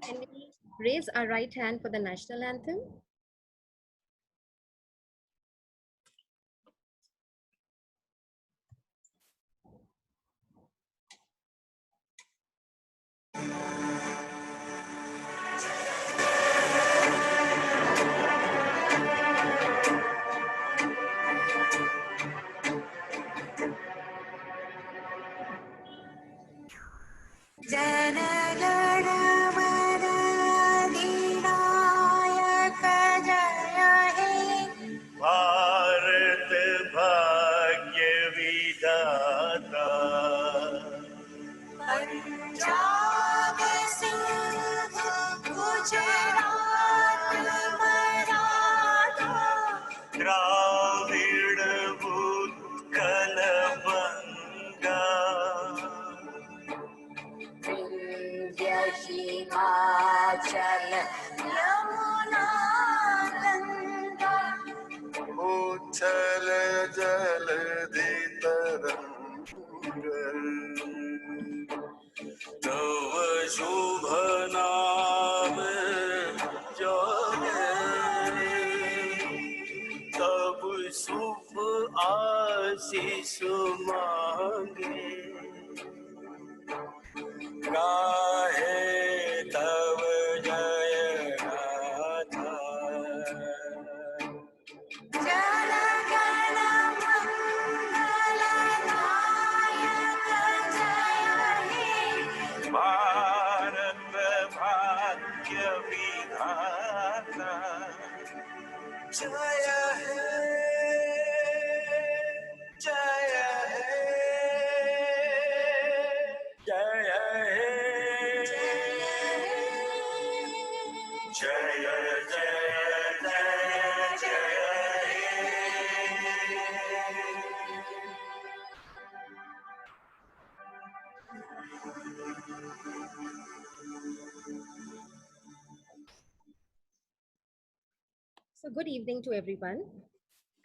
Can we raise our right hand for the national anthem? Bharat भाग्य विधाता पंजाब सिंध गुजरात मराठा द्राविड़ उत्कल बंगा विंध्य हिमाचल यमुना गंगा उच्छल जलधि तरंग तव शुभ नाम जोगे तब शुभ आशीष मांगे गाहे तव जय गाथा जन गण मंगल नायक जय हे भारत भाग्य विधाता जय हे जय हे जय हे जय जय जय जय So good evening to everyone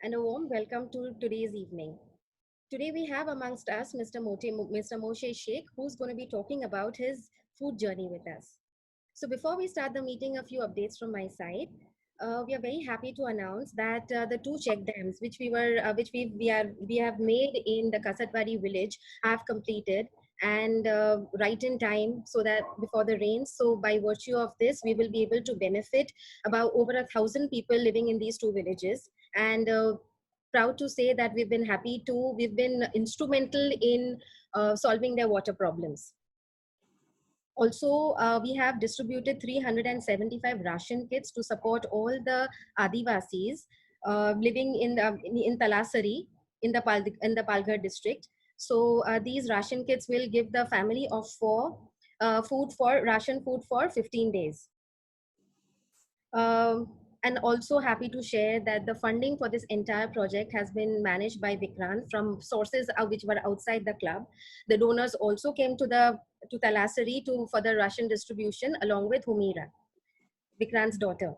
and a warm welcome to today's evening. Today we have amongst us Mr. Moshe Shek, who's going to be talking about his food journey with us. So before we start the meeting, a few updates from my side. We are very happy to announce that the two check dams which we have made in the Kasatwadi village have completed and right in time so that before the rains. So by virtue of this, we will be able to benefit about over 1,000 people living in these two villages. And proud to say that we've been instrumental in solving their water problems. Also, we have distributed 375 ration kits to support all the Adivasis living in Talasari in the Palghar district. So these ration kits will give the family of four ration food for 15 days. And also happy to share that the funding for this entire project has been managed by Vikrant from sources which were outside the club. The donors also came to Talasari for the Russian distribution along with Humira, Vikrant's daughter.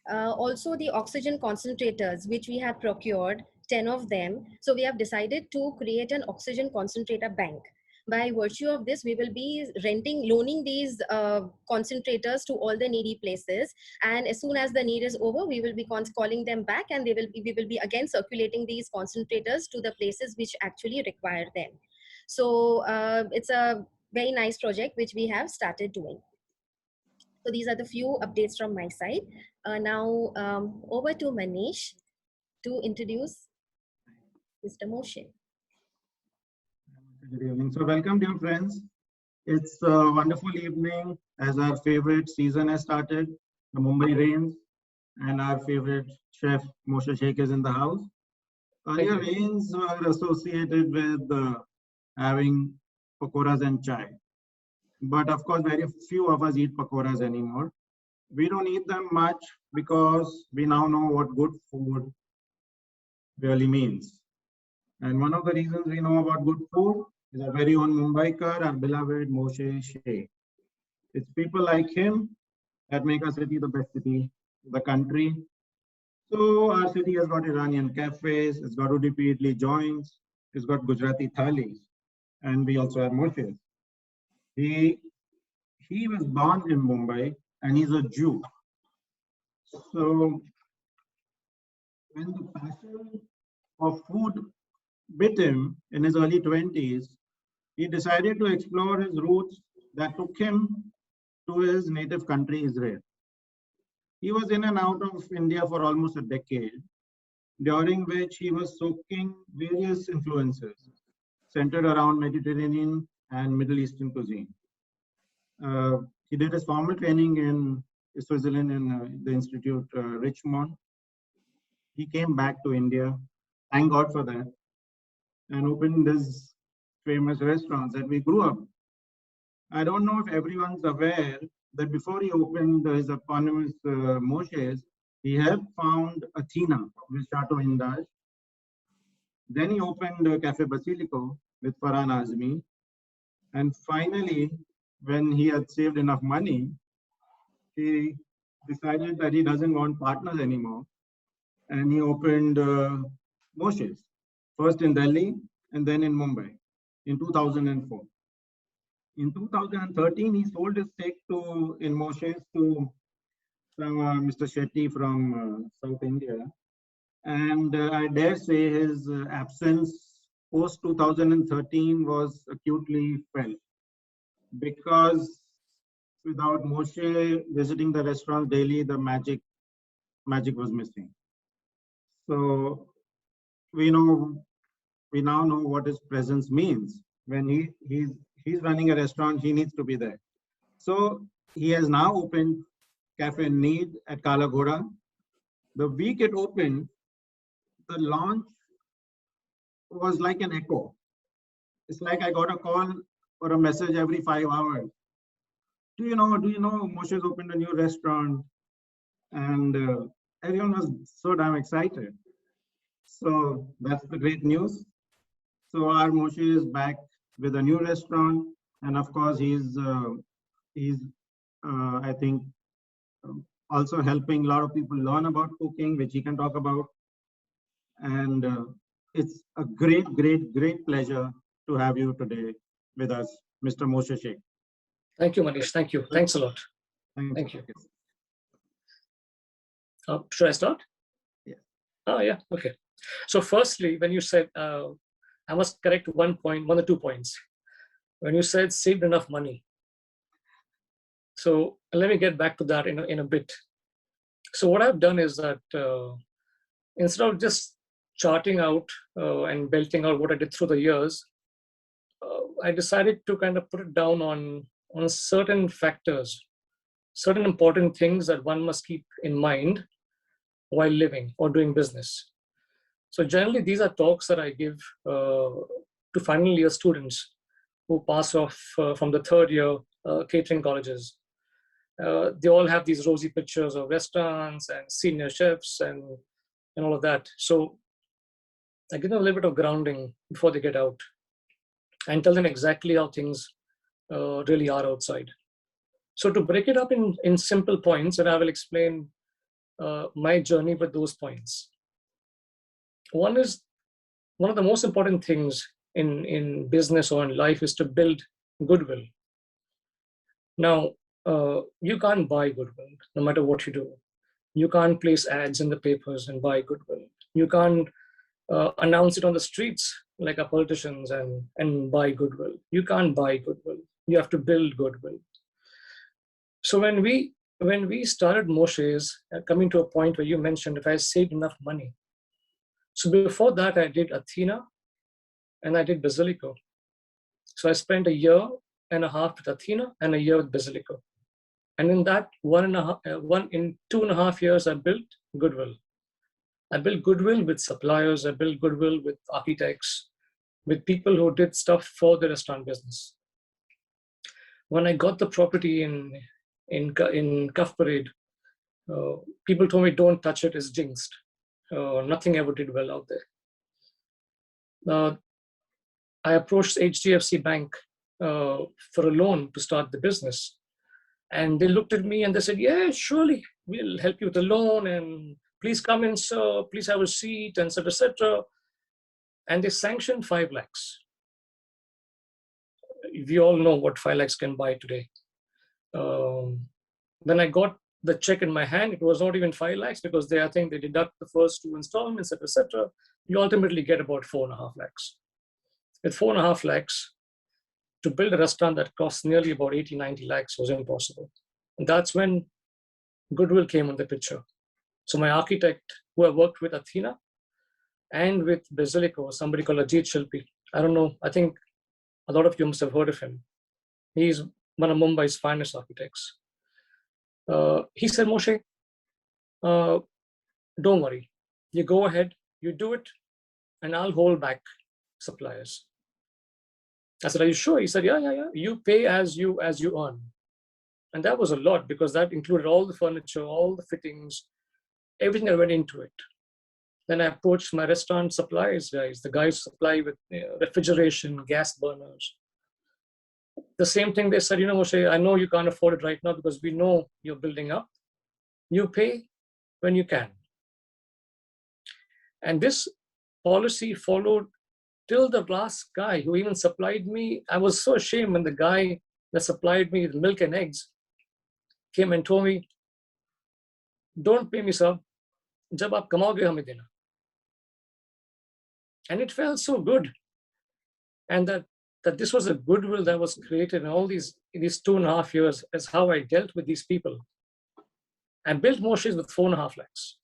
Also the oxygen concentrators, which we have procured, 10 of them. So we have decided to create an oxygen concentrator bank. By virtue of this, we will be loaning these concentrators to all the needy places. And as soon as the need is over, we will be calling them back and we will be again circulating these concentrators to the places which actually require them. So it's a very nice project which we have started doing. So these are the few updates from my side. Now over to Manish to introduce Mr. Moshe. Good evening. So welcome, dear friends. It's a wonderful evening as our favorite season has started, the Mumbai rains, and our favorite chef Moshe Shek is in the house. Earlier rains were associated with having pakoras and chai. But of course, very few of us eat pakoras anymore. We don't eat them much because we now know what good food really means. And one of the reasons we know about good food is our very own Mumbaikar, our beloved Moshe Shek. It's people like him that make our city the best city in the country. So our city has got Iranian cafes, it's got Udupi Idli joints, it's got Gujarati thalis, and we also have Moshe. he was born in Mumbai and he's a Jew. So when the passion of food bit him in his early 20s, he decided to explore his roots that took him to his native country, Israel. He was in and out of India for almost a decade, during which he was soaking various influences centered around Mediterranean and Middle Eastern cuisine. He did his formal training in Switzerland in the Institute Richmond. He came back to India, thank God for that, and opened his famous restaurants that we grew up. I don't know if everyone's aware that before he opened his eponymous Moshe's, he had found Athena with Chateau Indage. Then he opened Cafe Basilico with Farhan Azmi. And finally, when he had saved enough money, he decided that he doesn't want partners anymore. And he opened Moshe's, first in Delhi and then in Mumbai in 2004. In 2013, he sold his stake in Moshe's to Mr. Shetty from South India. And I dare say his absence post 2013 was acutely felt because without Moshe visiting the restaurant daily, the magic was missing. So we now know what his presence means. When he's running a restaurant, he needs to be there. So he has now opened Cafe Need at Kala Ghoda. The week it opened, the launch was like an echo. It's like I got a call or a message every 5 hours. Do you know, Moshe's opened a new restaurant? And everyone was so damn excited. So that's the great news. So our Moshe is back with a new restaurant. And of course, he's I think, also helping a lot of people learn about cooking, which he can talk about. And it's a great pleasure to have you today with us, Mr. Moshe Shek. Thank you, Manish. Thank you. Thanks a lot. Thank you. Should I start? Yeah. Oh, yeah. Okay. So firstly, when you said, I must correct one or 2 points. When you said saved enough money. So let me get back to that in a bit. So what I've done is that instead of just charting out and belting out what I did through the years, I decided to kind of put it down on certain factors, certain important things that one must keep in mind while living or doing business. So generally, these are talks that I give to final year students who pass off from the third year catering colleges. They all have these rosy pictures of restaurants and senior chefs and all of that. So I give them a little bit of grounding before they get out and tell them exactly how things really are outside. So to break it up in simple points, and I will explain my journey with those points. One of the most important things in business or in life is to build goodwill. Now, you can't buy goodwill no matter what you do. You can't place ads in the papers and buy goodwill. You can't announce it on the streets like our politicians and buy goodwill. You can't buy goodwill. You have to build goodwill. So when we started Moshe's, coming to a point where you mentioned if I saved enough money. So before that, I did Athena and I did Basilico. So I spent 1.5 years with Athena and 1 year with Basilico. And in that 2.5 years, I built goodwill. I built goodwill with suppliers. I built goodwill with architects, with people who did stuff for the restaurant business. When I got the property in Cuff Parade, people told me, don't touch it, it's jinxed. Nothing ever did well out there. I approached HDFC Bank for a loan to start the business. And they looked at me and they said, yeah, surely we'll help you with the loan and please come in, sir, please have a seat, and etc. And they sanctioned 5 lakhs. We all know what 5 lakhs can buy today. When I got the check in my hand, it was not even 5 lakhs because I think they deduct the first 2 installments, etc. You ultimately get about 4.5 lakhs. With 4.5 lakhs, to build a restaurant that costs nearly about 80, 90 lakhs was impossible. And that's when goodwill came on the picture. So my architect, who I worked with Athena and with Basilico, somebody called Ajit Shilpi. I don't know, I think a lot of you must have heard of him. He's one of Mumbai's finest architects. He said, Moshe, don't worry. You go ahead, you do it, and I'll hold back suppliers. I said, are you sure? He said, yeah. You pay as you earn. And that was a lot because that included all the furniture, all the fittings, everything that went into it. Then I approached my restaurant suppliers guys, the guys who supply with refrigeration, gas burners. The same thing they said, Moshe, I know you can't afford it right now because we know you're building up. You pay when you can. And this policy followed till the last guy who even supplied me. I was so ashamed when the guy that supplied me with milk and eggs came and told me, don't pay me, sir. Jab aap kamaoge, hame dena. And it felt so good. And that this was a goodwill that was created in all these 2.5 years as how I dealt with these people. I built Moshe's with 4.5 lakhs.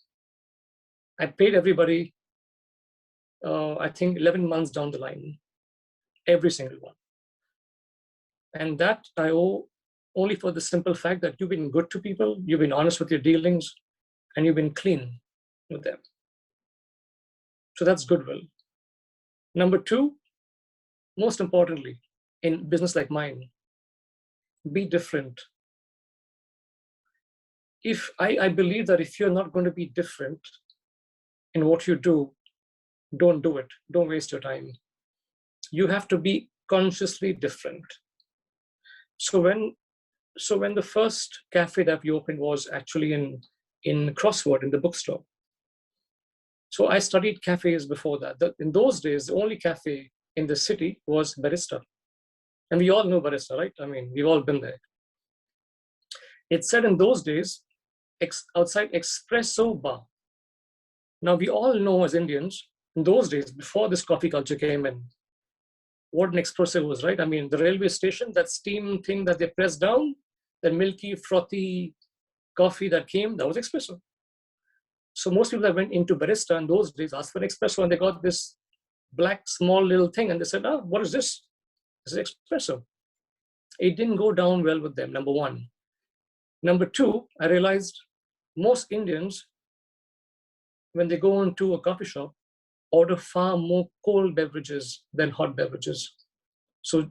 I paid everybody, I think 11 months down the line, every single one. And that I owe only for the simple fact that you've been good to people, you've been honest with your dealings, and you've been clean with them. So that's goodwill. Number 2, most importantly, in business like mine, be different. I believe that if you're not going to be different in what you do, don't do it. Don't waste your time. You have to be consciously different. So when the first cafe that we opened was actually in Crossword, in the bookstore. So I studied cafes before that. In those days, the only cafe in the city was Barista. And we all know Barista, right? I mean, we've all been there. It said in those days, outside espresso bar. Now we all know as Indians, in those days, before this coffee culture came in, what an espresso was, right? I mean, the railway station, that steam thing that they pressed down, the milky, frothy coffee that came, that was espresso. So most people that went into Barista in those days asked for an espresso, and they got this black, small little thing, and they said, oh, what is this? This is espresso. It didn't go down well with them, number 1. Number 2, I realized most Indians, when they go into a coffee shop, order far more cold beverages than hot beverages. So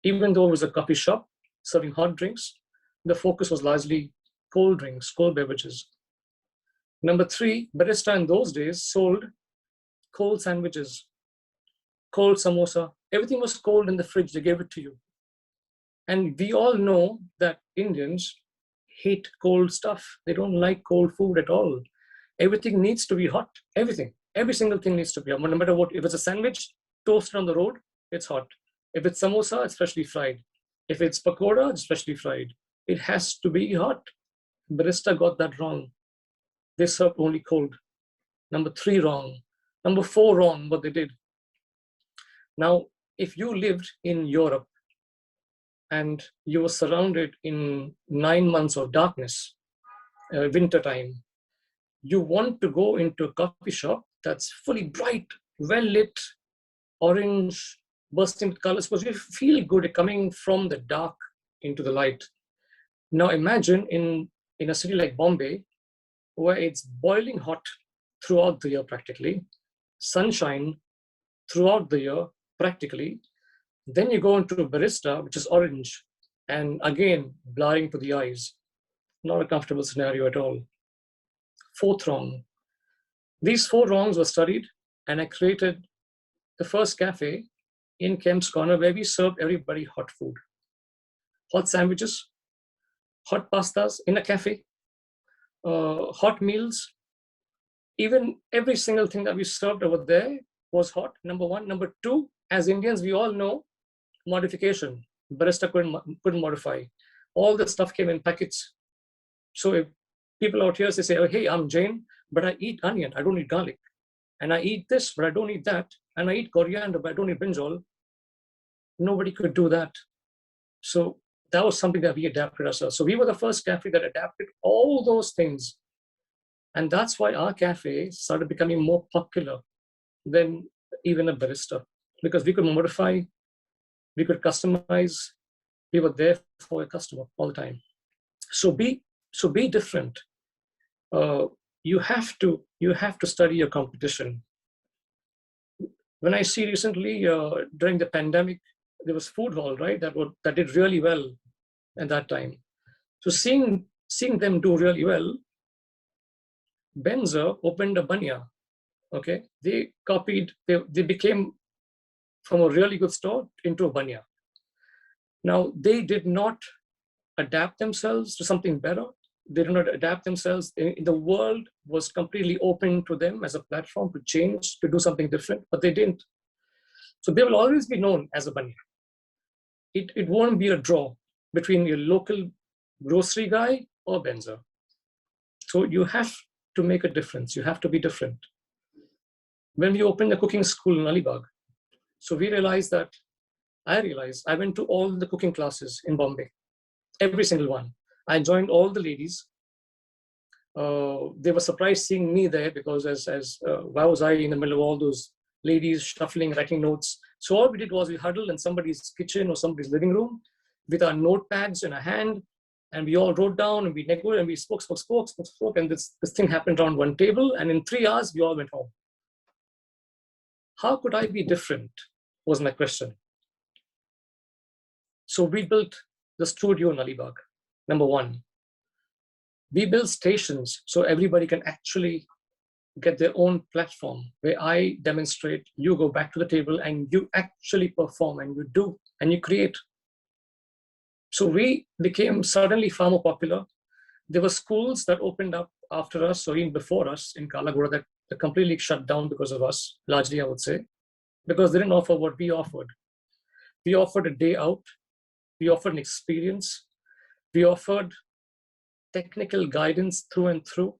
even though it was a coffee shop serving hot drinks, the focus was largely cold drinks, cold beverages. Number 3, Barista in those days sold cold sandwiches, cold samosa. Everything was cold in the fridge. They gave it to you. And we all know that Indians hate cold stuff. They don't like cold food at all. Everything needs to be hot. Everything. Every single thing needs to be hot. No matter what. If it's a sandwich, toasted on the road, it's hot. If it's samosa, it's freshly fried. If it's pakoda, it's freshly fried. It has to be hot. Barista got that wrong. They served only cold. Number 3, wrong. Number 4, wrong, what they did. Now, if you lived in Europe and you were surrounded in 9 months of darkness, winter time, you want to go into a coffee shop that's fully bright, well lit, orange, bursting with colors, because you feel good coming from the dark into the light. Now imagine in a city like Bombay, where it's boiling hot throughout the year practically, sunshine throughout the year practically. Then you go into a Barista, which is orange, and again, blurring to the eyes. Not a comfortable scenario at all. 4th wrong. These 4 wrongs were studied, and I created the first cafe in Kemp's Corner where we served everybody hot food. Hot sandwiches, hot pastas in a cafe, hot meals. Even every single thing that we served over there was hot, number 1. Number 2, as Indians, we all know modification. Barista couldn't modify. all the stuff came in packets. So if people out here say, oh, hey, I'm Jain, but I eat onion, I don't eat garlic. And I eat this, but I don't eat that. And I eat coriander, but I don't eat brinjal. Nobody could do that. So that was something that we adapted ourselves. So we were the first cafe that adapted all those things. And that's why our cafe started becoming more popular than even a barista, because we could modify, we could customize, we were there for a customer all the time. So be different. You have to study your competition. When I see recently during the pandemic, there was food hall, right? That did really well at that time. So seeing them do really well, Benzer opened a banya. Okay, they became from a really good store into a banya. Now they did not adapt themselves to something better. They did not adapt themselves. The world was completely open to them as a platform to change, to do something different, but they didn't. So they will always be known as a banya. It won't be a draw between your local grocery guy or Benzer. So you have to make a difference. You have to be different. When we opened the cooking school in Alibag, so I went to all the cooking classes in Bombay, every single one. I joined all the ladies. They were surprised seeing me there because why was I in the middle of all those ladies shuffling, writing notes? So all we did was we huddled in somebody's kitchen or somebody's living room with our notepads in our hand, and we all wrote down and we negotiated and we spoke, and this thing happened around one table, and in 3 hours we all went home. How could I be different was my question. So we built the studio in Alibag, number one. We built stations so everybody can actually get their own platform where I demonstrate, you go back to the table and you actually perform and you do and you create. So we became suddenly far more popular. There were schools that opened up after us or even before us in Kalagoda that completely shut down because of us, largely I would say, because they didn't offer what we offered. We offered a day out. We offered an experience. We offered technical guidance through and through.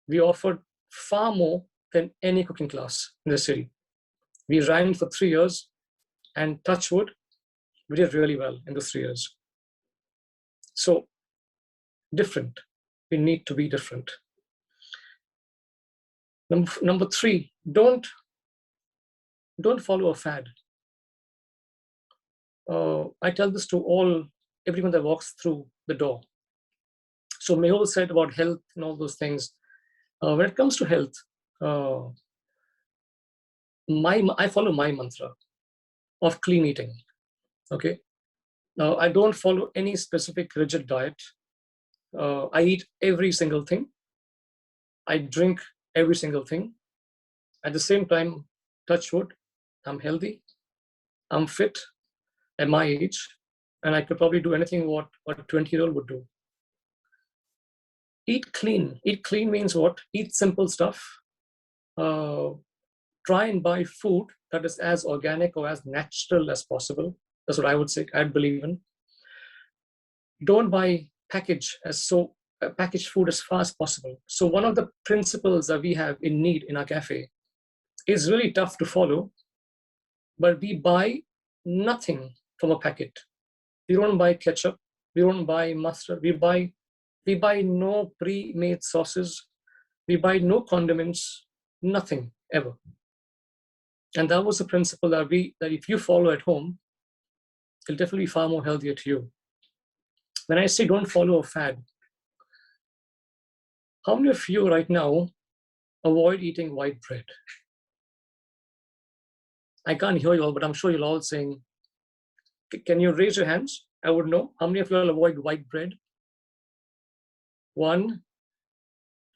We offered far more than any cooking class in the city. We ran for 3 years, and touch wood, we did really well in those 3 years. So different. We need to be different. Number 3, don't follow a fad. I tell this to everyone that walks through the door. So Mehul said about health and all those things. When it comes to health, I follow my mantra of clean eating. Okay. Now I don't follow any specific rigid diet. I eat every single thing. I drink every single thing. At the same time, touch wood, I'm healthy, I'm fit at my age, and I could probably do anything what a 20-year-old would do. Eat clean. Eat clean means what? Eat simple stuff. Try and buy food that is as organic or as natural as possible. That's what I would say, I'd believe in. Don't buy packaged food as far as possible. So one of the principles that we have in need in our cafe is really tough to follow, but we buy nothing from a packet. We don't buy ketchup. We don't buy mustard. We buy no pre-made sauces. We buy no condiments, nothing ever. And that was the principle that if you follow at home, it'll definitely be far more healthier to you. When I say don't follow a fad, how many of you right now avoid eating white bread? I can't hear you all, but I'm sure you're all saying, can you raise your hands? I would know. How many of you all avoid white bread? 1,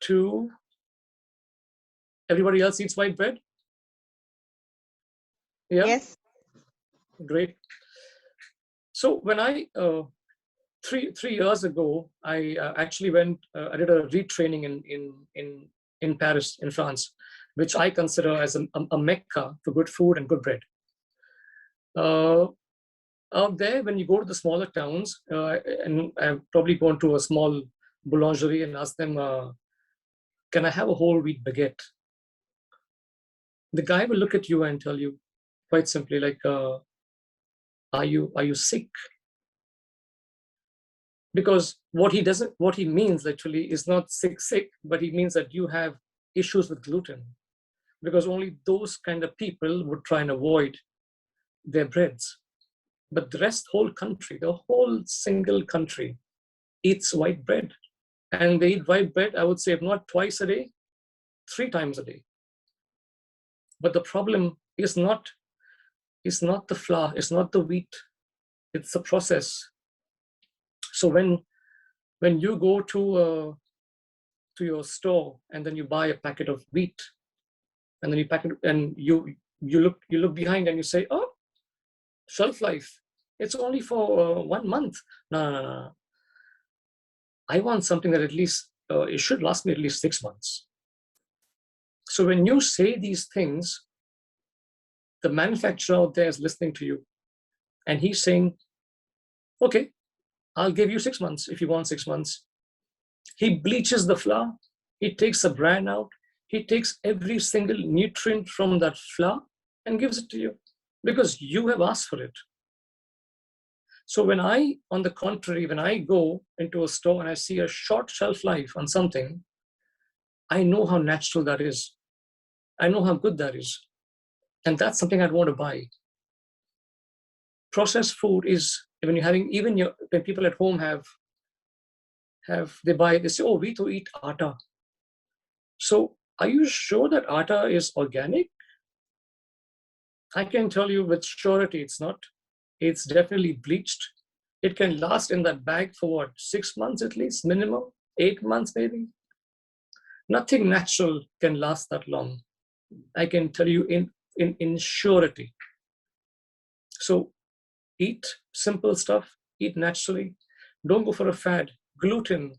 2. Everybody else eats white bread? Yeah? Yes. Great. So when I, 3 years ago, I actually I did a retraining in Paris, in France, which I consider as a mecca for good food and good bread. Out there, when you go to the smaller towns, and I've probably gone to a small boulangerie and asked them, can I have a whole wheat baguette? The guy will look at you and tell you quite simply, like, are you sick? Because what he means literally is not sick, but he means that you have issues with gluten, because only those kind of people would try and avoid their breads. But the whole country, the whole single country eats white bread. And they eat white bread, I would say, if not twice a day, 3 times a day. But the problem is not the flour, it's not the wheat, it's the process. So when you go to your store and then you buy a packet of wheat, and then you look behind and you say, oh, shelf life, it's only for 1 month. No. I want something that at least it should last me at least 6 months. So when you say these things, the manufacturer out there is listening to you, and he's saying, okay, I'll give you 6 months if you want 6 months. He bleaches the flour, he takes the bran out, he takes every single nutrient from that flour and gives it to you because you have asked for it. So on the contrary, when I go into a store and I see a short shelf life on something, I know how natural that is. I know how good that is. And that's something I'd want to buy. Processed food is, when you're having, when people at home they say, oh, we to eat atta. So are you sure that atta is organic? I can tell you with surety it's not. It's definitely bleached. It can last in that bag for what, 6 months at least, minimum, 8 months maybe. Nothing natural can last that long. I can tell you in surety. So eat simple stuff, eat naturally. Don't go for a fad. Gluten,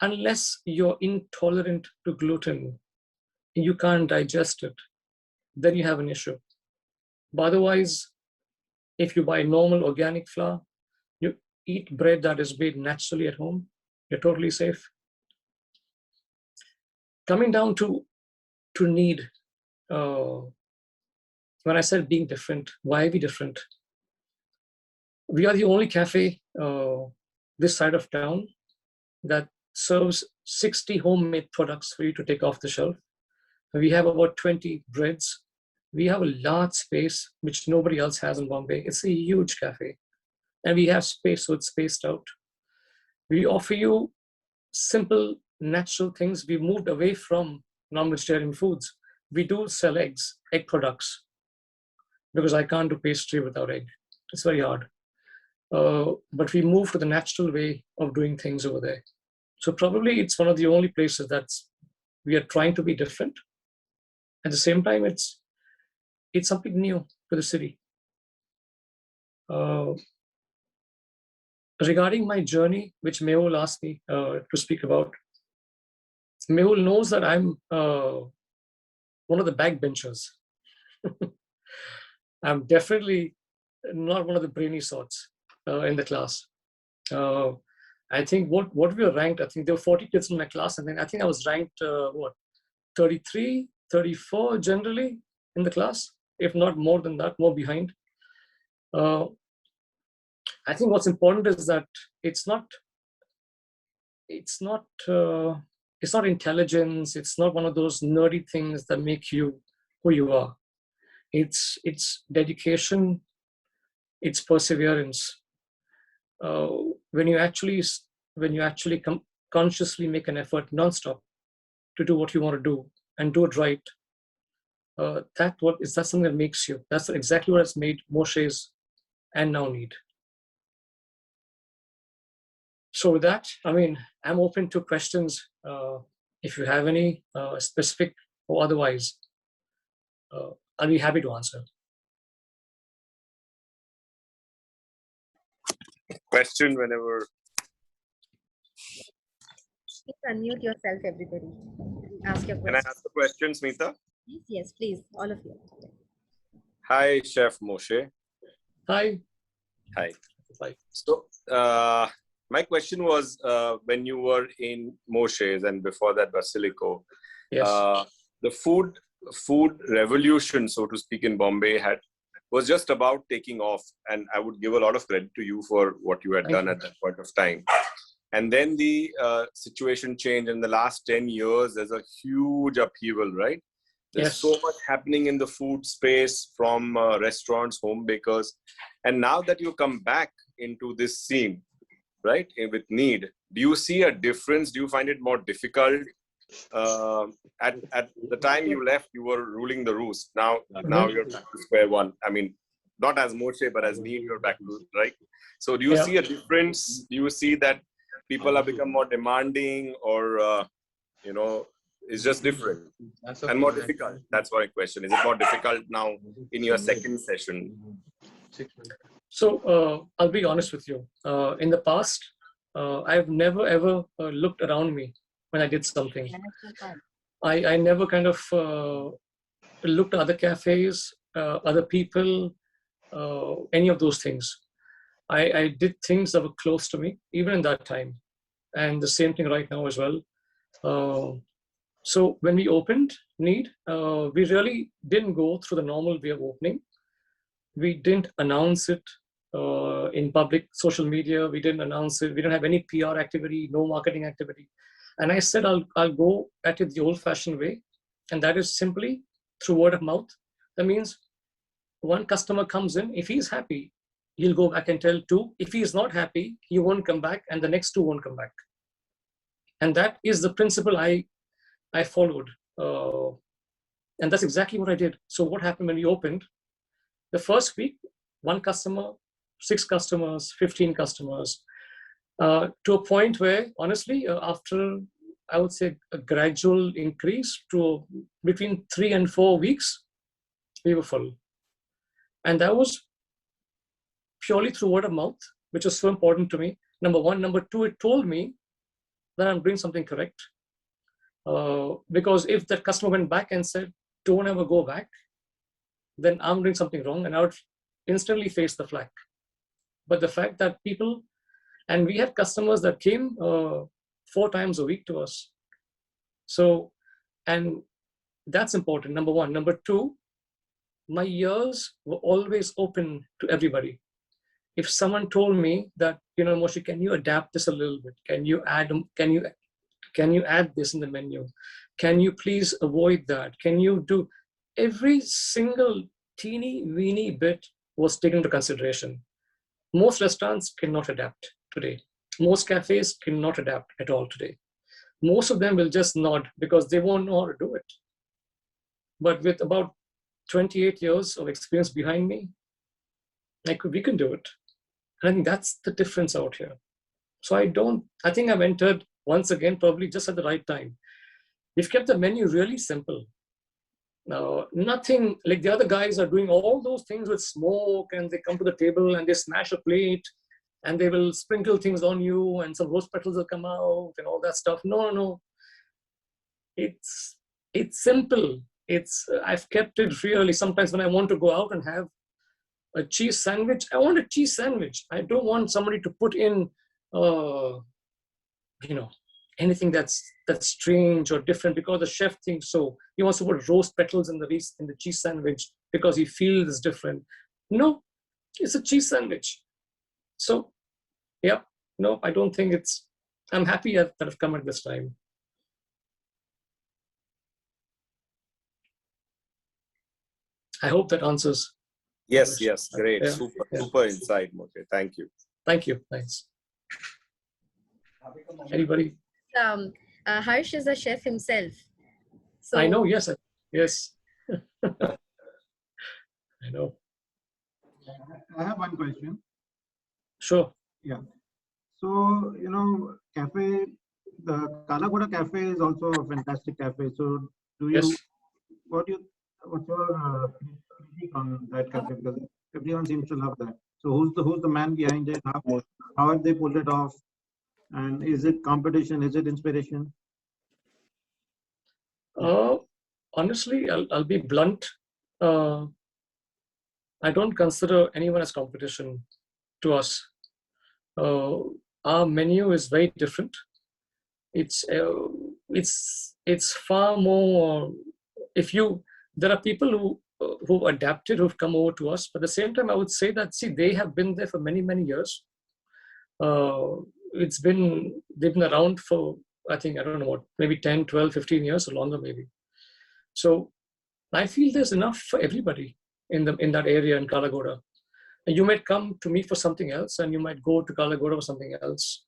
unless you're intolerant to gluten, you can't digest it, then you have an issue. But otherwise, if you buy normal organic flour, you eat bread that is made naturally at home, you're totally safe. Coming down to need, when I said being different, why are we different? We are the only cafe this side of town that serves 60 homemade products for you to take off the shelf. We have about 20 breads. We have a large space, which nobody else has in Bombay. It's a huge cafe. And we have space, so it's spaced out. We offer you simple, natural things. We moved away from non-vegetarian foods. We do sell egg products, because I can't do pastry without egg. It's very hard. But we moved to the natural way of doing things over there. So probably it's one of the only places we are trying to be different. At the same time, it's something new to the city. Regarding my journey, which Mehul asked me to speak about, Mehul knows that I'm one of the backbenchers. I'm definitely not one of the brainy sorts in the class. I think what we were ranked, I think there were 40 kids in my class, and then I think I was ranked 33, 34 generally in the class, if not more than that, more behind. I think what's important is that it's not intelligence. It's not one of those nerdy things that make you who you are. It's dedication. It's perseverance. When you actually consciously make an effort nonstop to do what you want to do and do it right, that's something that makes you. That's exactly what has made Moshe's and now Need. So with that, I'm open to questions if you have any specific or otherwise. I'll be happy to answer. Question whenever. Please unmute yourself, everybody. Ask your Can I question. ask the question, Smita? Yes, please, all of you. Hi, Chef Moshe. Hi. Hi. Like, So, my question was when you were in Moshe's and before that Basilico, yes. The food revolution, so to speak, in Bombay was just about taking off, and I would give a lot of credit to you for what you had Thank done you. at that point of time. And then the situation changed. In the last 10 years, there's a huge upheaval, right? There's Yes. so much happening in the food space, from restaurants, home bakers. And now that you come back into this scene, right, with Need, do you see a difference? Do you find it more difficult? At the time you left, you were ruling the roost. Now you're back to square one. I mean, not as Moshe, but as Need, you're back to, right? So do you see a difference? Do you see that people have become more demanding, or it's just different and more difficult? That's my question. Is it more difficult now in your second session? So I'll be honest with you. In the past, I've never ever looked around me when I did something. I never kind of looked at other cafes, other people, any of those things. I did things that were close to me, even in that time. And the same thing right now as well. So when we opened Need, we really didn't go through the normal way of opening. We didn't announce it in public social media. We didn't announce it. We didn't have any PR activity, no marketing activity. And I said, I'll go at it the old-fashioned way. And that is simply through word of mouth. That means one customer comes in, if he's happy, he'll go back and tell two. If he is not happy, he won't come back, and the next two won't come back. And that is the principle I followed. And that's exactly what I did. So what happened when we opened? The first week, one customer, 6 customers, 15 customers, to a point where, honestly, after, I would say, a gradual increase to between 3 and 4 weeks, we were full. And that was purely through word of mouth, which was so important to me. Number one. Number two, it told me that I'm doing something correct. Because if that customer went back and said, don't ever go back, then I'm doing something wrong, and I would instantly face the flag. But the fact that people, and we had customers that came 4 times a week to us. So, and that's important, number one. Number two, my ears were always open to everybody. If someone told me that, Moshe, can you adapt this a little bit? Can you add this in the menu? Can you please avoid that? Can you do? Every single teeny weeny bit was taken into consideration. Most restaurants cannot adapt today. Most cafes cannot adapt at all today. Most of them will just nod because they won't know how to do it. But with about 28 years of experience behind me, we can do it. And I think that's the difference out here. So I think I've entered once again, probably just at the right time. We've kept the menu really simple. Now, nothing like the other guys are doing all those things with smoke, and they come to the table and they smash a plate and they will sprinkle things on you, and some rose petals will come out and all that stuff. No. It's simple. I've kept it really. Sometimes when I want to go out and have a cheese sandwich, I want a cheese sandwich. I don't want somebody to put in, anything that's strange or different because the chef thinks so. He wants to put rose petals in the cheese sandwich because he feels it's different. No, it's a cheese sandwich. So, yeah, no, I don't think I'm happy that I've come at this time. I hope that answers. Yes, great. Yeah. Super insight, Moshe. Thank you. Thank you. Thanks. Anybody? Harsh is a chef himself. So I know, yes. I know. I have one question. Sure. Yeah. So, cafe, the Kalagoda Cafe is also a fantastic cafe. So, Yes. what's your critique on that cafe? Because everyone seems to love that. So, who's the man behind it? How have they pulled it off? And is it competition? Is it inspiration? Honestly, I'll be blunt. I don't consider anyone as competition to us. Our menu is very different. It's far more. There are people who adapted, who've come over to us, but at the same time, I would say that they have been there for many years. They've been around for, I think, I don't know what, maybe 10, 12, 15 years or longer maybe. So I feel there's enough for everybody in that area in Kalagoda. And you might come to me for something else, and you might go to Kalagoda for something else.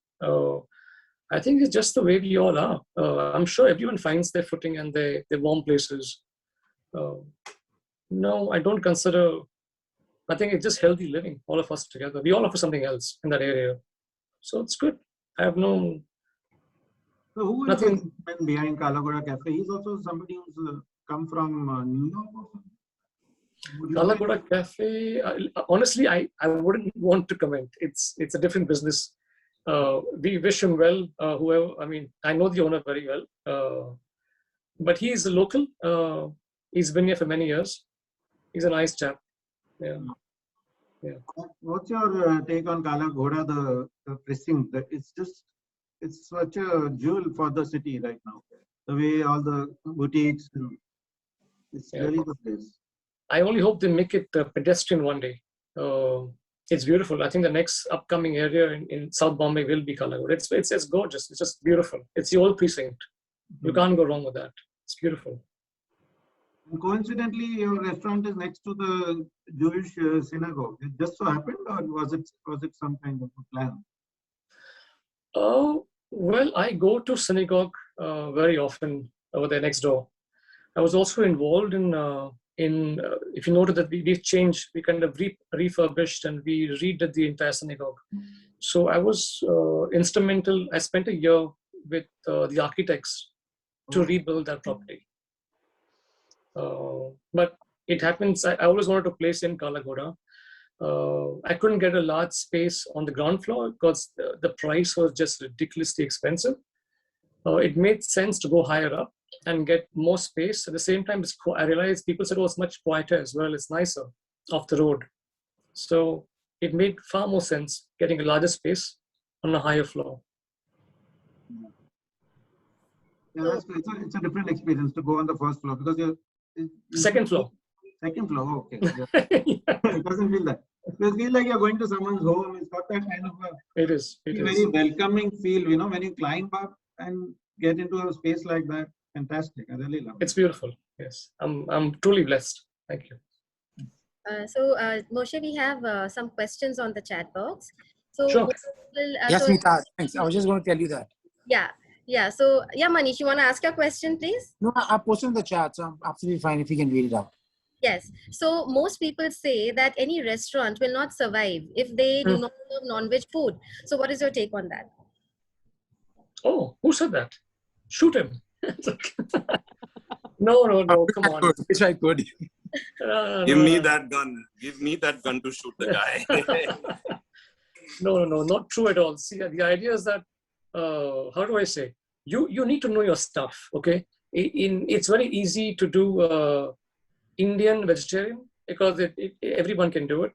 I think it's just the way we all are. I'm sure everyone finds their footing and their warm places. No, I don't consider. I think it's just healthy living, all of us together. We all offer something else in that area. So it's good. I have no. So who is the man behind Kalagoda Cafe? He's also somebody who's come from New York or something? Kalagoda Cafe, honestly, I wouldn't want to comment. It's a different business. We wish him well, whoever, I mean, I know the owner very well, but he is a local. He's been here for many years. He's a nice chap. Yeah. What's your take on Kalagoda, the precinct? It's such a jewel for the city right now. The way all the boutiques, it's really the place. I only hope they make it pedestrian one day. It's beautiful. I think the next upcoming area in South Bombay will be Kalagoda. It's gorgeous. It's just beautiful. It's the old precinct. You can't go wrong with that. It's beautiful. And coincidentally, your restaurant is next to the Jewish synagogue. It just so happened, or was it some kind of a plan? Well, I go to synagogue very often over there next door. I was also involved in if you noted that we kind of refurbished and we redid the entire synagogue. So I was instrumental. I spent a year with the architects to rebuild that property. But it happens, I always wanted to place in Kalagoda. I couldn't get a large space on the ground floor because the price was just ridiculously expensive. It made sense to go higher up and get more space. At the same time, I realized people said, oh, it's much quieter as well. It's nicer off the road. So it made far more sense getting a larger space on a higher floor. Yeah, it's a different experience to go on the first floor because second floor. Second floor, okay. Yeah. It doesn't feel that. You feel like you're going to someone's home. It's got that kind of a very welcoming feel, when you climb up and get into a space like that. Fantastic. I really love it. It's beautiful. Yes. I'm truly blessed. Thank you. So Moshe, we have some questions on the chat box. So sure. Yes, Nita, thanks. I was just going to tell you that. Yeah. So Manish, you want to ask your question, please? No, I posted in the chat, so I'm absolutely fine if you can read it out. Yes. So most people say that any restaurant will not survive if they do not serve non-veg food. So what is your take on that? Oh, who said that? Shoot him. No, come on. Wish I could. Give me that gun. Give me that gun to shoot the guy. No, not true at all. See, the idea is that, how do I say? You need to know your stuff, okay? It's very easy to do Indian vegetarian because everyone can do it.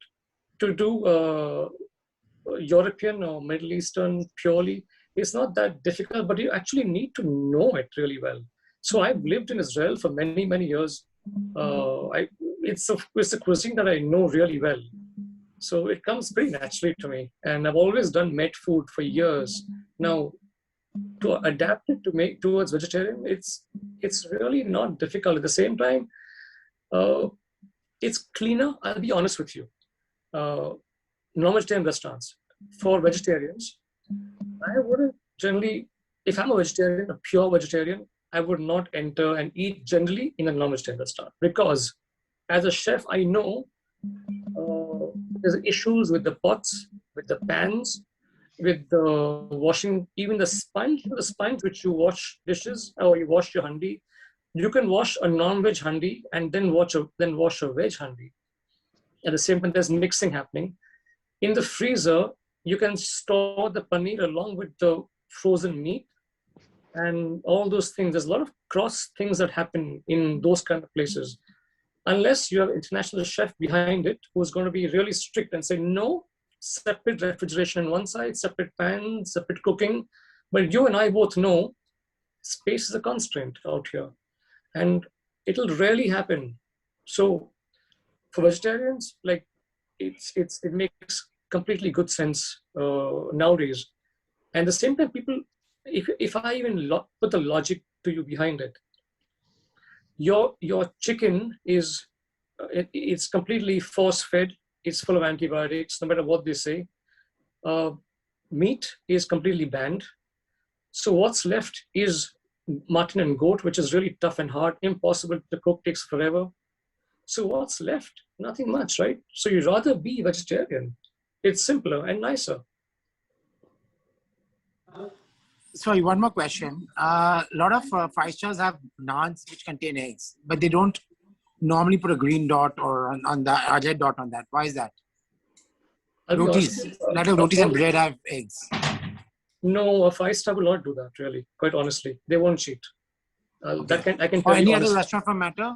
To do European or Middle Eastern purely, it's not that difficult, but you actually need to know it really well. So I've lived in Israel for many years. It's a cuisine that I know really well. So it comes pretty naturally to me. And I've always done met food for years. Now, to adapt it to make towards vegetarian, it's really not difficult. At the same time, it's cleaner. I'll be honest with you. Non-vegetarian restaurants for vegetarians, I wouldn't generally, if I'm a vegetarian, a pure vegetarian, I would not enter and eat generally in a non-vegetarian restaurant because as a chef, I know there's issues with the pots, with the pans, with the washing, even the sponge which you wash dishes or you wash your handi. You can wash a non-veg handi and then wash a veg handi. At the same time, there's mixing happening. In the freezer, you can store the paneer along with the frozen meat and all those things. There's a lot of cross things that happen in those kind of places. Unless you have an international chef behind it who's going to be really strict and say, no, separate refrigeration on one side, separate pans, separate cooking. But you and I both know space is a constraint out here, and it'll rarely happen. So for vegetarians, like it makes completely good sense nowadays. And at the same time, people, if I even put the logic to you behind it, your chicken is it's completely force fed. It's full of antibiotics, no matter what they say. Uh, Meat is completely banned. So what's left is mutton and goat, which is really tough and hard, impossible to cook, takes forever. So what's left? Nothing much, right? So you'd rather be vegetarian. It's simpler and nicer. Sorry, one more question. A lot of five stars have naans which contain eggs, but they don't normally put a green dot or on the a red dot on that. Why is that? Rotis, like rotis and bread have eggs. No, a five-star will not do that. Really, quite honestly, they won't cheat. Okay. I can Or tell you any honestly. other restaurant for matter?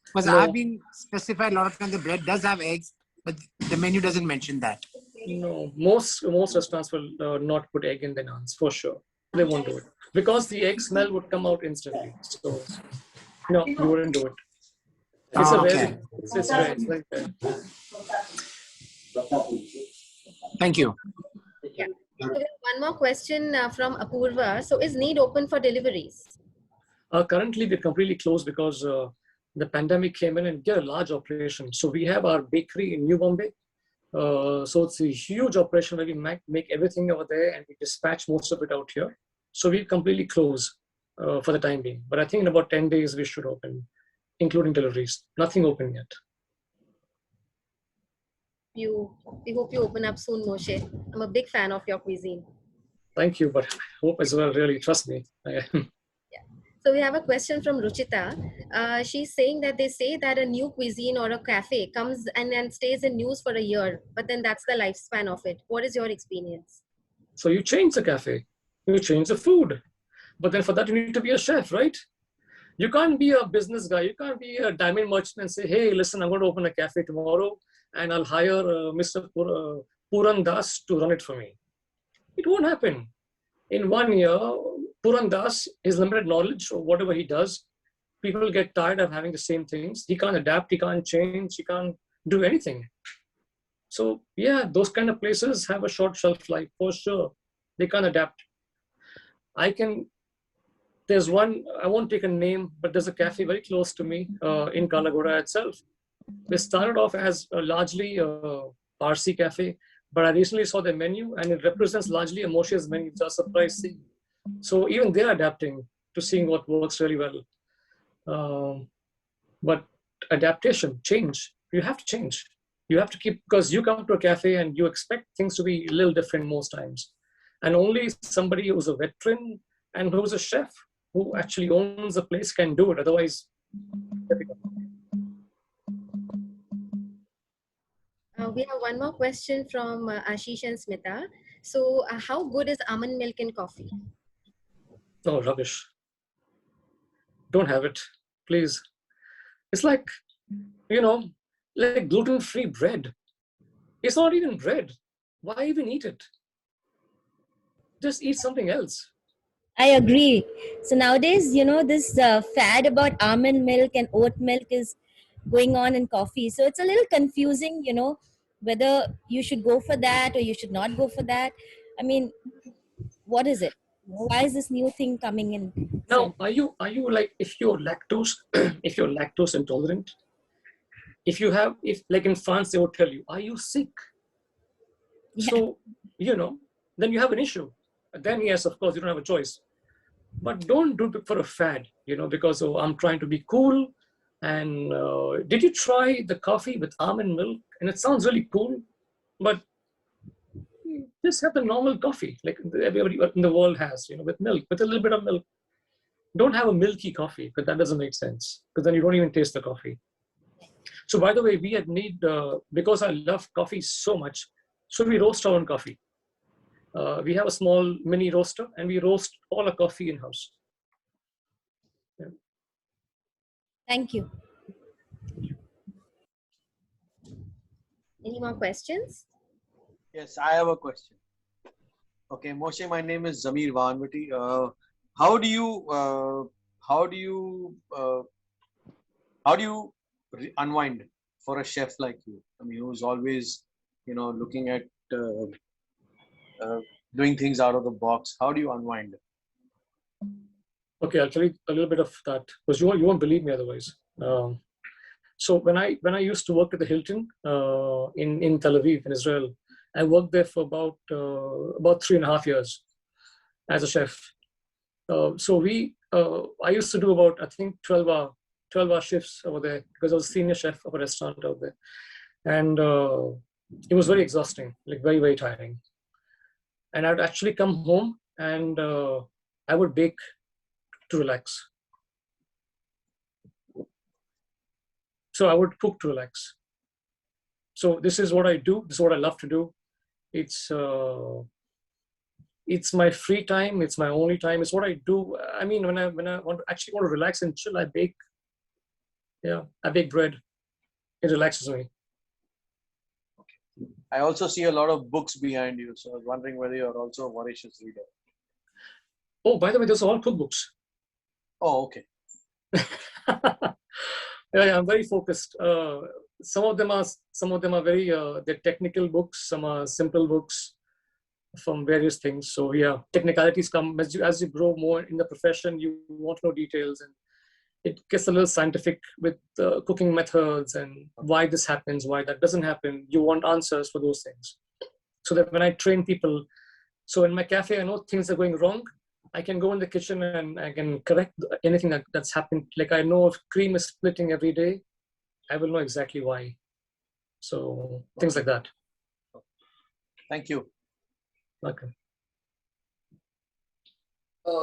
Because No. I've been specified a lot of times the bread does have eggs, but the menu doesn't mention that. No, most restaurants will not put egg in their naans for sure. They won't do it because the egg smell would come out instantly. So no, you wouldn't do it. It's a Okay. rare. It's rare. It's very rare. Thank you. Yeah. So we have one more question from Apurva. So is Need open for deliveries? Currently, we're completely closed because the pandemic came in and did a large operation. So we have our bakery in New Bombay. So it's a huge operation where we make everything over there and we dispatch most of it out here. So we completely close for the time being. But I think in about 10 days we should open, including deliveries. Nothing open yet. We hope you open up soon, Moshe. I'm a big fan of your cuisine. Thank you, but I hope as well, really, trust me. So we have a question from Ruchita. She's saying that they say that a new cuisine or a cafe comes and stays in news for a year, but then that's the lifespan of it. What is your experience? So you change the cafe, you change the food, but then for that you need to be a chef, right? You can't be a business guy. You can't be a diamond merchant and say, hey, listen, I'm going to open a cafe tomorrow and I'll hire Mr. Puran Das to run it for me. It won't happen. In 1 year, Puran Das, his limited knowledge of whatever he does, people get tired of having the same things. He can't adapt, he can't change, he can't do anything. So yeah, those kind of places have a short shelf life for sure. They can't adapt. There's one, I won't take a name, but there's a cafe very close to me in Kalagoda itself. They started off as largely a Parsi cafe, but I recently saw their menu and it represents largely a Moshe's menu, which I was surprised seeing. So even they're adapting to seeing what works really well. But adaptation, change, you have to change. You have to keep, because you come to a cafe and you expect things to be a little different most times. And only somebody who's a veteran and who's a chef who actually owns the place can do it. Otherwise, difficult. We have one more question from Ashish and Smita. So how good is almond milk in coffee? Oh, rubbish. Don't have it, please. It's like, like gluten-free bread. It's not even bread. Why even eat it? Just eat something else. I agree. So nowadays, this fad about almond milk and oat milk is going on in coffee. So it's a little confusing, whether you should go for that or you should not go for that. I mean, what is it? Why is this new thing coming in? Now, are you like, if you're lactose, if you're lactose intolerant, if like in France, they would tell you, are you sick? Yeah. So, then you have an issue. Then yes, of course, you don't have a choice. But don't do it for a fad, because I'm trying to be cool. And did you try the coffee with almond milk? And it sounds really cool, but just have the normal coffee, like everybody in the world has, with milk, with a little bit of milk. Don't have a milky coffee, because that doesn't make sense, because then you don't even taste the coffee. So by the way, we at Need, because I love coffee so much, so we roast our own coffee. We have a small mini roaster and we roast all our coffee in-house. Yeah. Thank you. Any more questions? Yes, I have a question. Okay, Moshe, my name is Zamir Vanvati. How do you how do you how do you unwind for a chef like you? I mean, who's always, looking at uh, doing things out of the box. How do you unwind? Okay, I'll tell you a little bit of that because you won't believe me otherwise. So when I used to work at the Hilton in Tel Aviv in Israel, I worked there for about 3.5 years as a chef. So I used to do about, I think, 12-hour shifts over there because I was senior chef of a restaurant out there, and it was very exhausting, like very very tiring. And I'd actually come home and I would bake to relax. So I would cook to relax. So this is what I do. This is what I love to do. It's it's my free time. It's my only time. It's what I do. I mean, when I actually want to relax and chill, I bake. Yeah, I bake bread. It relaxes me. I also see a lot of books behind you, so I was wondering whether you're also a voracious reader. Oh, by the way, those are all cookbooks. Oh, okay. Yeah, I'm very focused. Some of them are very they're technical books. Some are simple books from various things. So yeah, technicalities come as you grow more in the profession. You want to know details, and it gets a little scientific with cooking methods and why this happens, why that doesn't happen. You want answers for those things. So that when I train people, so in my cafe, I know things are going wrong. I can go in the kitchen and I can correct anything that's happened. Like I know if cream is splitting every day, I will know exactly why. So things like that. Thank you. Okay.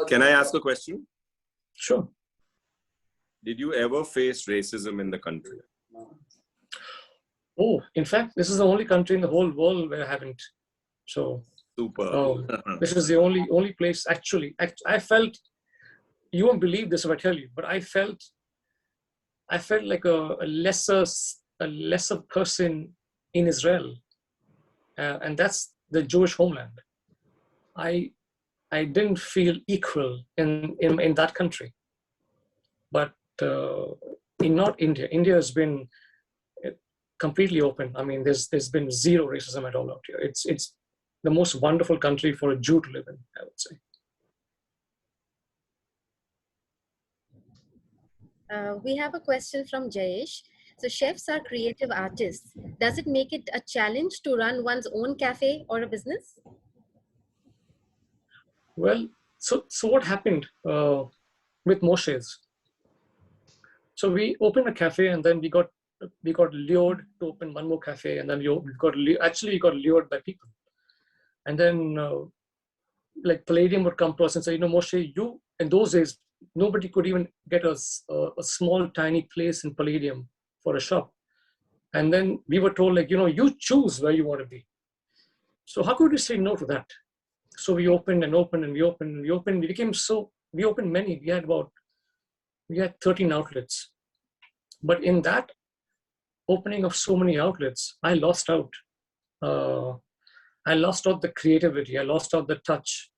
Can I ask a question? Sure. Did you ever face racism in the country? Oh, in fact, this is the only country in the whole world where I haven't. So Super. this is the only place actually. I felt, you won't believe this if I tell you, but I felt like a lesser person in Israel, and that's the Jewish homeland. I didn't feel equal in that country, but in not India. India has been completely open. I mean, there's been zero racism at all out here. It's the most wonderful country for a Jew to live in, I would say. We have a question from Jayesh. So chefs are creative artists. Does it make it a challenge to run one's own cafe or a business? Well, so what happened with Moshe's? So we opened a cafe, and then we got lured to open one more cafe, and then we got lured by people, and then like Palladium would come to us and say, Moshe, you in those days nobody could even get a small tiny place in Palladium for a shop, and then we were told like, you choose where you want to be. So how could we say no to that? So we opened and opened and we opened and we opened. We opened many. We had 13 outlets. But in that opening of so many outlets, I lost out. I lost out the creativity. I lost out the touch.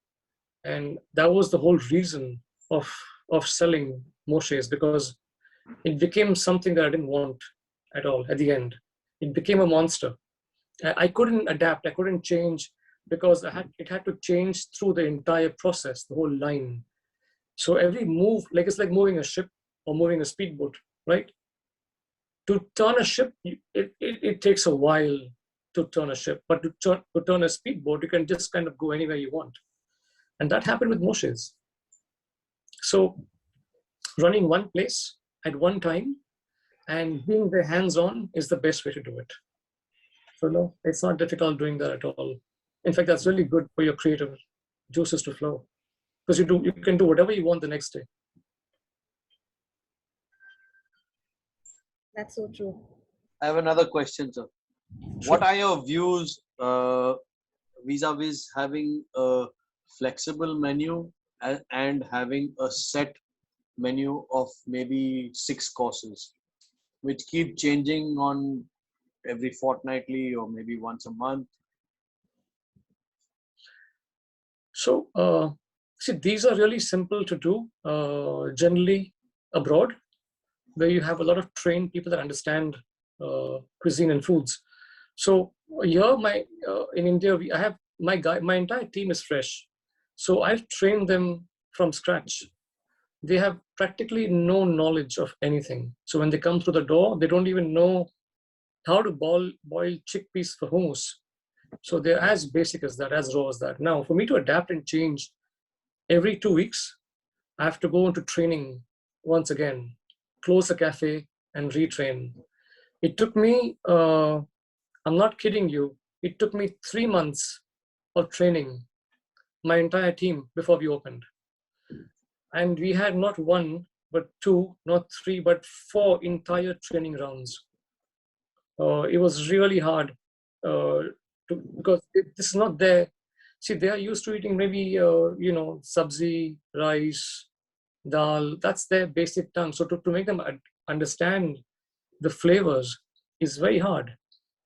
And that was the whole reason of selling Moshe's, because it became something that I didn't want at all at the end. It became a monster. I couldn't adapt. I couldn't change because it had to change through the entire process, the whole line. So every move, like it's like moving a ship or moving a speedboat, right? To turn a ship, it takes a while to turn a ship, but to turn a speedboat, you can just kind of go anywhere you want. And that happened with Moshe's. So running one place at one time and being there hands-on is the best way to do it. So no, it's not difficult doing that at all. In fact, that's really good for your creative juices to flow, because you can do whatever you want the next day. That's so true. I have another question, sir. Sure. What are your views vis-a-vis having a flexible menu and having a set menu of maybe 6 courses, which keep changing on every fortnightly or maybe once a month? So, see, these are really simple to do, generally abroad, where you have a lot of trained people that understand cuisine and foods. So here, in India, I have my entire team is fresh. So I've trained them from scratch. They have practically no knowledge of anything. So when they come through the door, they don't even know how to boil chickpeas for hummus. So they're as basic as that, as raw as that. Now, for me to adapt and change every 2 weeks, I have to go into training once again, close the cafe and retrain. It took me, I'm not kidding you, it took me 3 months of training my entire team before we opened. And we had not one, but two, not three, but four entire training rounds. It was really hard because this is not there. See, they are used to eating maybe, sabzi, rice, dal. That's their basic tongue. So to make them understand the flavors is very hard.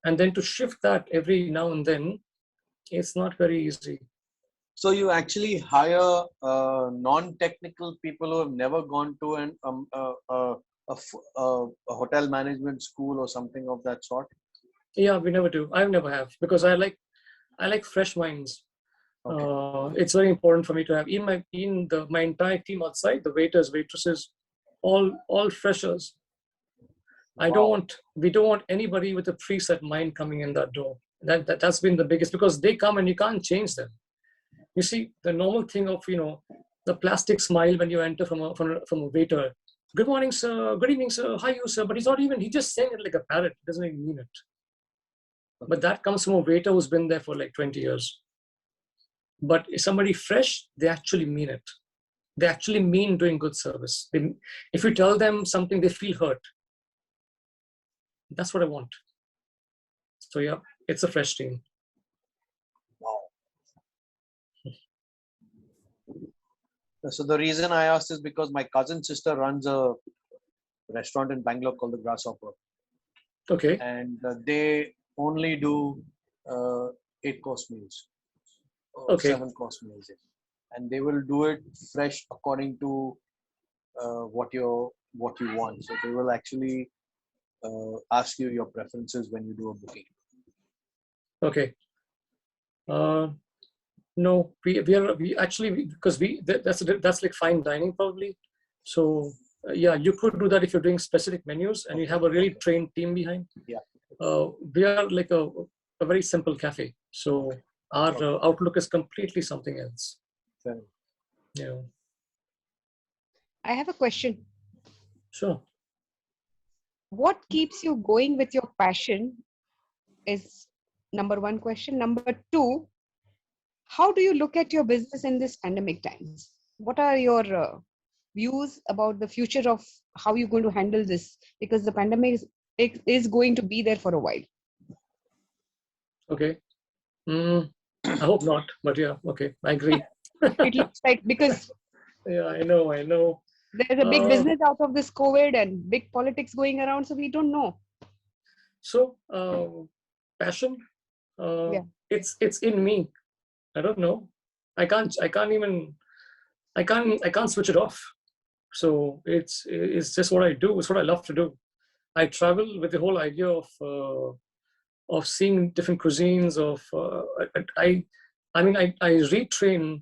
And then to shift that every now and then, it's not very easy. So you actually hire non-technical people who have never gone to a hotel management school or something of that sort? Yeah, we never do. I never have, because I like fresh minds. Okay. It's very important for me to have my entire team outside, the waiters, waitresses, all freshers. We don't want anybody with a preset mind coming in that door. That's been the biggest, because they come and you can't change them. You see, the normal thing of, the plastic smile when you enter from a waiter. Good morning, sir. Good evening, sir. How are you, sir? But he's just saying it like a parrot. He doesn't even mean it. But that comes from a waiter who's been there for like 20 years. But if somebody fresh, they actually mean it. They actually mean doing good service. If you tell them something, they feel hurt. That's what I want. So yeah, it's a fresh team. Wow. So the reason I asked is because my cousin's sister runs a restaurant in Bangalore called the Grasshopper. Okay. And they only do 8-course meals. Okay. 7-course meals. And they will do it fresh according to what you want. So they will actually ask you your preferences when you do a booking. Okay. No, we actually, because that's like fine dining probably. So yeah, you could do that if you're doing specific menus and you have a really trained team behind. Yeah. We are like a very simple cafe. So our outlook is completely something else. Fair. Yeah. I have a question. Sure. What keeps you going with your passion is number one question. Number two, how do you look at your business in this pandemic times? What are your views about the future of how you're going to handle this? Because the pandemic is going to be there for a while. Okay. I hope not, but yeah, okay, I agree. It looks like, because yeah, I know. there's a big business out of this COVID and big politics going around, so we don't know. So passion, Yeah. it's in me. I don't know. I can't switch it off. So it's just what I do. It's what I love to do. I travel with the whole idea of seeing different cuisines. I retrain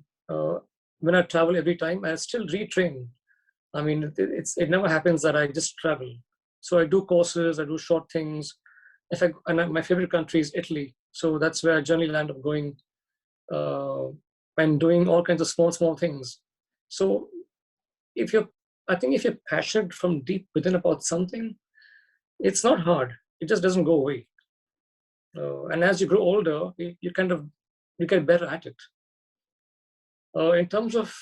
when I travel every time. I still retrain. I mean, it never happens that I just travel. So I do courses. I do short things. My favorite country is Italy. So that's where I generally land up going and doing all kinds of small things. So I think if you're passionate from deep within about something, it's not hard. It just doesn't go away. And as you grow older, you get better at it. In terms of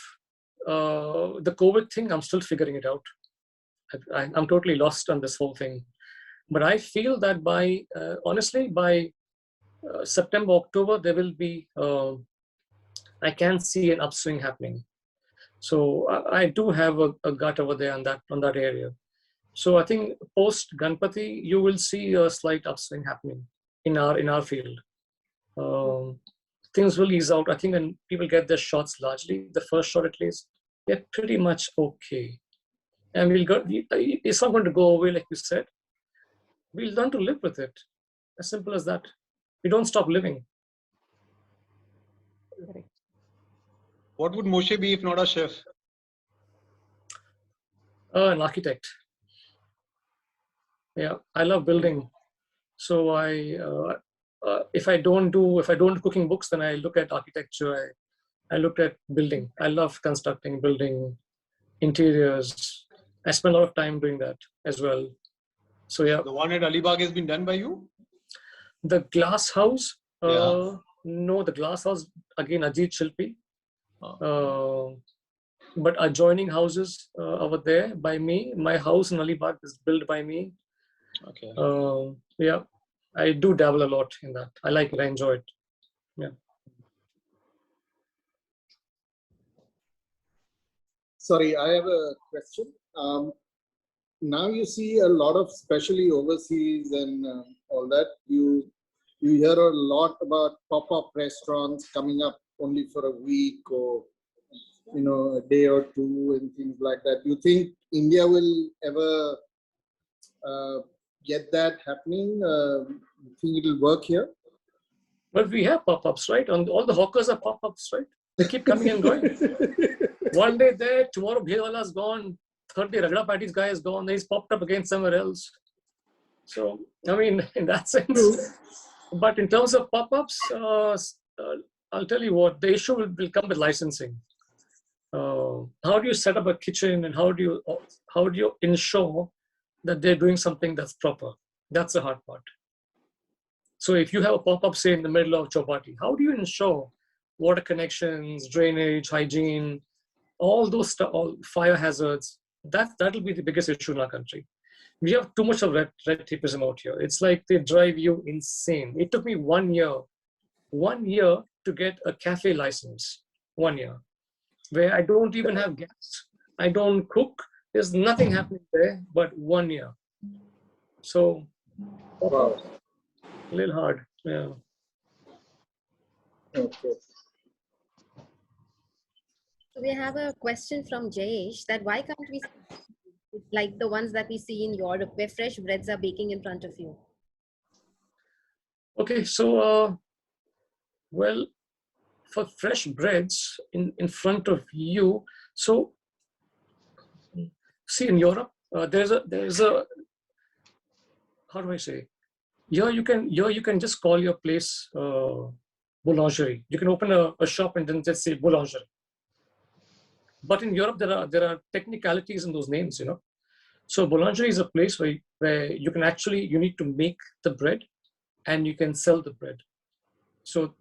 the COVID thing, I'm still figuring it out. I'm totally lost on this whole thing. But I feel that honestly, by September, October, there will be, I can see an upswing happening. So I do have a gut over there on that area. So I think post Ganpati, you will see a slight upswing happening in our field. things will ease out. I think when people get their shots largely, the first shot at least, they're pretty much okay. And it's not going to go away, like you said. We'll learn to live with it. As simple as that. We don't stop living. Correct. What would Moshe be if not a chef? An architect. Yeah, I love building. So if I don't do cooking books, then I look at architecture. I look at building. I love constructing, building interiors. I spend a lot of time doing that as well. So yeah. The one at Alibag has been done by you? The glass house. Yeah. No, the glass house again, Ajit Shilpi. But adjoining houses over there by me. My house in Alibag is built by me. Okay. Yeah, I do dabble a lot in that. I like it. I enjoy it. Yeah. Sorry, I have a question. Now you see a lot of, especially overseas and all that, you hear a lot about pop-up restaurants coming up only for a week or a day or two and things like that. Do you think India will ever get that happening? You think it'll work here? But we have pop-ups, right? And all the hawkers are pop-ups, right? They keep coming and going. One day there, tomorrow Bhedwala's gone. Third day Ragda Patty's guy is gone. Then he's popped up again somewhere else. So, I mean, in that sense. But in terms of pop-ups, I'll tell you what, the issue will come with licensing. How do you set up a kitchen and how do you ensure that they're doing something that's proper? That's the hard part. So if you have a pop-up, say, in the middle of Chowpatty, how do you ensure water connections, drainage, hygiene, all those stuff, all fire hazards? That'll be the biggest issue in our country. We have too much of red tapeism out here. It's like they drive you insane. It took me 1 year to get a cafe license. 1 year, where I don't even have gas. I don't cook. There's nothing happening there, but 1 year. So, Wow. a little hard. Yeah. Okay. So we have a question from Jayesh that why can't we like the ones that we see in Europe where fresh breads are baking in front of you? Okay, so well, for fresh breads in front of you, so see in Europe, there's a how do I say? Here you can just call your place boulangerie. You can open a shop and then just say boulangerie. But in Europe, there are technicalities in those names, So boulangerie is a place where you need to make the bread and you can sell the bread. So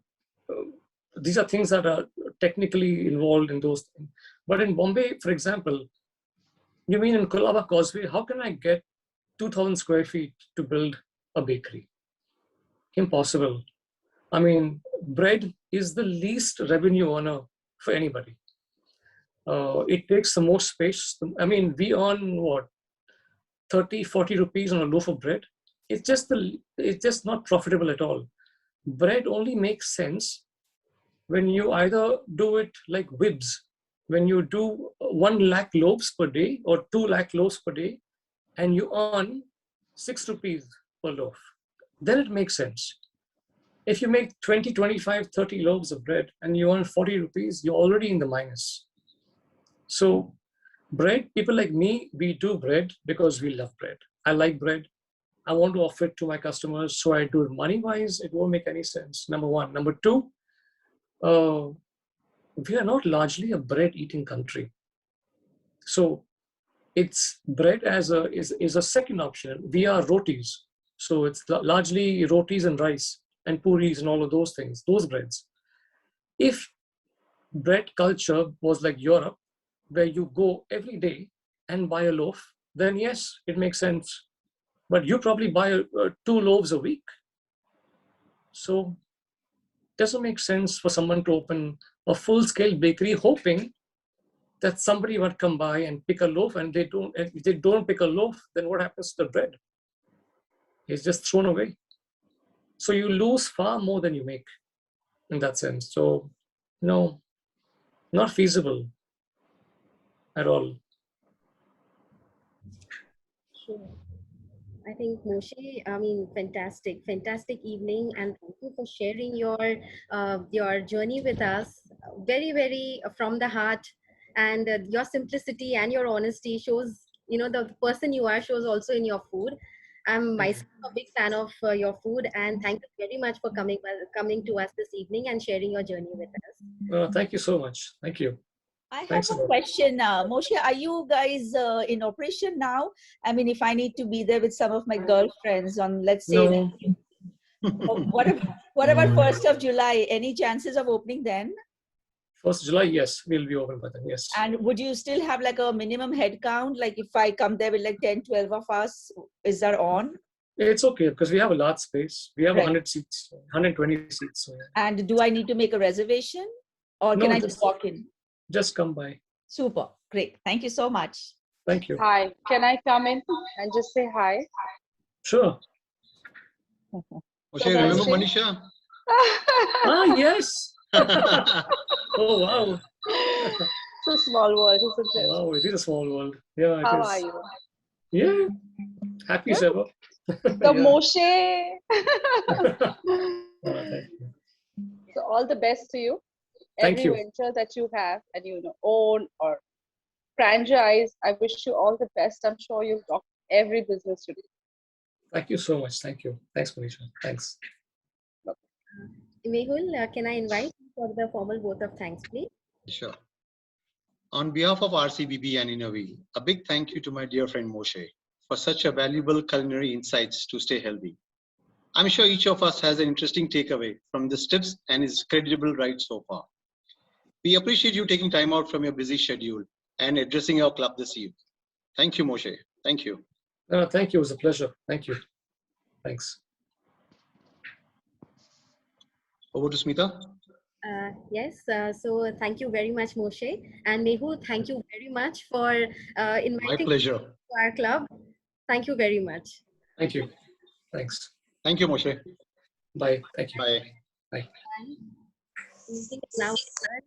these are things that are technically involved in those things. But in Bombay, for example, you mean in Colaba Causeway, how can I get 2,000 square feet to build a bakery? Impossible. I mean, bread is the least revenue earner for anybody. It takes the most space. I mean, we earn what, 30, 40 rupees on a loaf of bread. It's just not profitable at all. Bread only makes sense when you either do it like wibs, when you do 1 lakh loaves per day or 2 lakh loaves per day, and you earn 6 rupees per loaf. Then it makes sense. If you make 20, 25, 30 loaves of bread and you earn 40 rupees, you're already in the minus. So bread, people like me, we do bread because we love bread. I like bread. I want to offer it to my customers. So I do it money-wise. It won't make any sense. Number one. Number two, we are not largely a bread-eating country. So it's bread is a second option. We are rotis. So it's largely rotis and rice and puris and all of those things, those breads. If bread culture was like Europe, where you go every day and buy a loaf, then yes, it makes sense. But you probably buy 2 loaves a week. So it doesn't make sense for someone to open a full-scale bakery hoping that somebody might come by and pick a loaf, and if they don't pick a loaf, then what happens to the bread? It's just thrown away. So you lose far more than you make. in that sense. So, no, not feasible at all. Sure. I think Moshe, I mean, fantastic evening, and thank you for sharing your journey with us. Very from the heart, and your simplicity and your honesty shows, the person you are shows also in your food. I'm Thank you. myself a big fan of your food, and thank you very much for coming to us this evening and sharing your journey with us. Thank you so much. Thank you. I have Thanks a a lot. question. Moshe, are you guys in operation now? I mean, if I need to be there with some of my girlfriends on, let's say, No, what about 1st of July? Any chances of opening then? 1st July, yes, we'll be open by then. Yes. And would you still have like a minimum head count? Like if I come there with like 10, 12 of us, is that on? It's okay because we have a large space. We have Right. 100 seats, 120 seats. So yeah. And do I need to make a reservation or No, can I just walk in? Just come by. Super. Great. Thank you so much. Thank you. Hi, can I come in and just say hi? Sure. Moshe, remember Manisha? Yes. Oh, wow. It's a small world, isn't it? Wow, it is a small world. Yeah, it How is. are you? Yeah. Happy as ever. The Moshe. Thank you. So all the best to you. Thank Every you. venture that you have and own or franchise, I wish you all the best. I'm sure you'll rock every business you do. Thank you so much. Thank you. Thanks, Manisha. Thanks. Mehul, can I invite you for the formal vote of thanks, please? Sure. On behalf of RCBB and Innovi, a big thank you to my dear friend Moshe for such a valuable culinary insights to stay healthy. I'm sure each of us has an interesting takeaway from this tips and his credible ride so far. We appreciate you taking time out from your busy schedule and addressing our club this evening. Thank you, Moshe. Thank you. Thank you. It was a pleasure. Thank you. Thanks. Over to Smita. Yes, so thank you very much, Moshe. And Mehul, thank you very much for inviting My me pleasure. to our club. Thank you very much. Thank you. Thanks. Thank you, Moshe. Bye. Thank you. Bye. Bye. Meeting is now over.